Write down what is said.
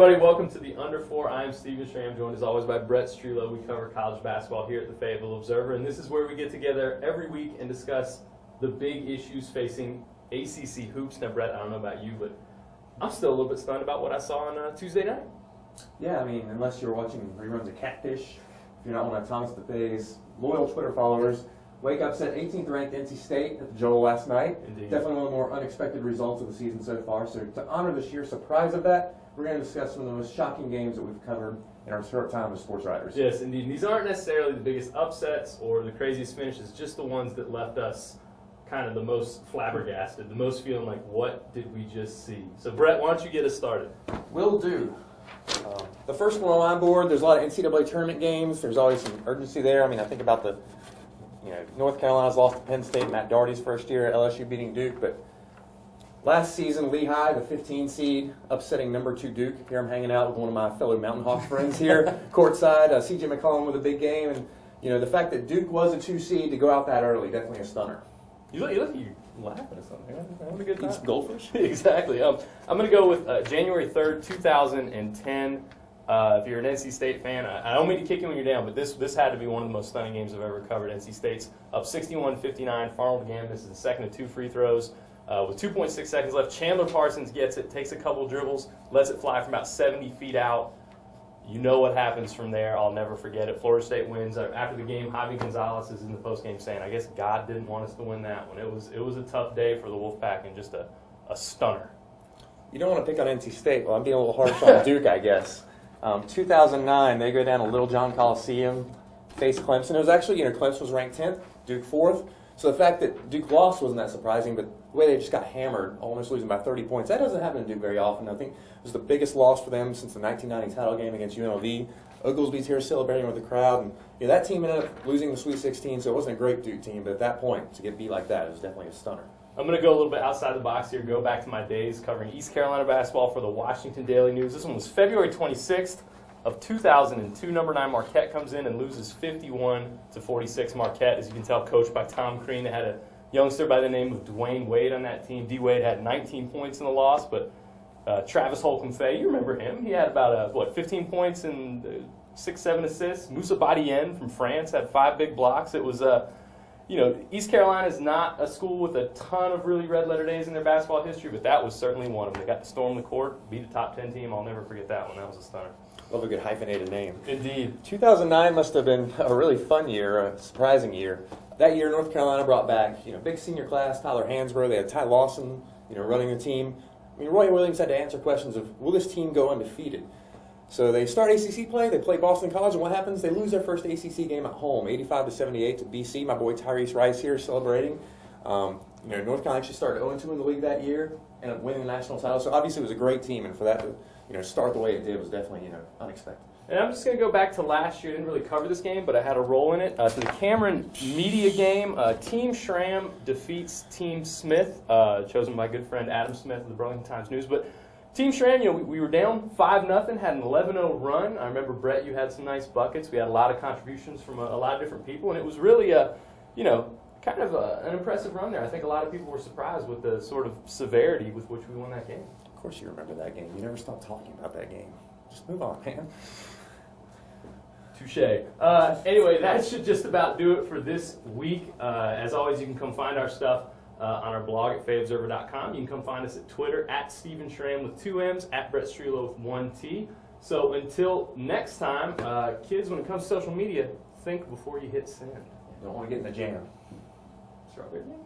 everybody, welcome to the Under 4. I'm Stephen Schramm, joined as always by Brett Strelow. We cover college basketball here at the Fayetteville Observer, and this is where we get together every week and discuss the big issues facing ACC hoops. Now, Brett, I don't know about you, but I'm still a little bit stunned about what I saw on Tuesday night. Yeah, I mean, unless you're watching reruns of Catfish, if you're not one of Thomas DeFay's loyal Twitter followers, Wake upset 18th ranked NC State at the Joel last night. Indeed. Definitely one of the more unexpected results of the season so far. So to honor the sheer surprise of that, we're going to discuss some of the most shocking games that we've covered in our short time as sports writers. Yes, indeed. And these aren't necessarily the biggest upsets or the craziest finishes, just the ones that left us kind of the most flabbergasted, the most feeling like, what did we just see? So, Brett, why don't you get us started? Will do. The first one on my board, there's a lot of NCAA tournament games. There's always some urgency there. I mean, I think about the, North Carolina's lost to Penn State, Matt Doherty's first year, LSU beating Duke. But last season, Lehigh, the 15 seed, upsetting number 2 Duke. Here I'm hanging out with one of my fellow Mountain Hawk friends here, courtside. C.J. McCollum with a big game. And, the fact that Duke was a 2 seed to go out that early, definitely a stunner. You look laughing at something. Having a good time. Eats goldfish? Exactly. I'm going to go with January 3rd, 2010. If you're an NC State fan, I don't mean to kick you when you're down, but this had to be one of the most stunning games I've ever covered. NC State's up 61-59. Farnell again misses the second of 2 free throws. With 2.6 seconds left, Chandler Parsons gets it, takes a couple dribbles, lets it fly from about 70 feet out. You know what happens from there. I'll never forget it. Florida State wins. After the game, Javi Gonzalez is in the postgame saying, I guess God didn't want us to win that one. It was a tough day for the Wolfpack and just a stunner. You don't want to pick on NC State. Well, I'm being a little harsh on Duke, I guess. 2009, they go down to Little John Coliseum, face Clemson. It was actually, Clemson was ranked 10th, Duke 4th. So the fact that Duke lost wasn't that surprising, but the way they just got hammered, almost losing by 30 points, that doesn't happen to Duke very often. I think it was the biggest loss for them since the 1990 title game against UNLV. Oglesby's here celebrating with the crowd, and that team ended up losing the Sweet 16, so it wasn't a great Duke team, but at that point, to get beat like that, it was definitely a stunner. I'm going to go a little bit outside the box here, go back to my days covering East Carolina basketball for the Washington Daily News. This one was February 26th. Of 2002, number 9 Marquette comes in and loses 51-46. Marquette, as you can tell, coached by Tom Crean. They had a youngster by the name of Dwayne Wade on that team. D. Wade had 19 points in the loss, but Travis Holcomb-Fay, you remember him. He had about, 15 points and 6-7 assists. Moussa Badien from France had 5 big blocks. It was, East Carolina is not a school with a ton of really red-letter days in their basketball history, but that was certainly one of them. They got to storm the court, beat a top 10 team. I'll never forget that one. That was a stunner. Love a good hyphenated name. Indeed. 2009 must have been a really fun year, a surprising year. That year, North Carolina brought back, big senior class, Tyler Hansbrough. They had Ty Lawson, running the team. Roy Williams had to answer questions of, will this team go undefeated? So they start ACC play. They play Boston College, and what happens? They lose their first ACC game at home, 85-78 to BC. My boy Tyrese Rice here celebrating. North Carolina actually started 0-2 in the league that year, ended up winning the national title. So obviously it was a great team, and for that to start the way it did was definitely, unexpected. And I'm just going to go back to last year. I didn't really cover this game, but I had a role in it. To the Cameron Media game, Team Schramm defeats Team Smith, chosen by my good friend Adam Smith of the Burlington Times-News. But Team Schramm, we were down 5-0, had an 11-0 run. I remember, Brett, you had some nice buckets. We had a lot of contributions from a lot of different people, and it was really kind of an impressive run there. I think a lot of people were surprised with the sort of severity with which we won that game. Of course you remember that game. You never stop talking about that game. Just move on, man. Touche. Anyway, that should just about do it for this week. As always, you can come find our stuff on our blog at fayobserver.com. You can come find us at Twitter, at Stephen Schramm with 2 M's, at Brett Strelow with 1 T. So until next time, kids, when it comes to social media, think before you hit send. Don't want to get in the jam. Strawberry jam?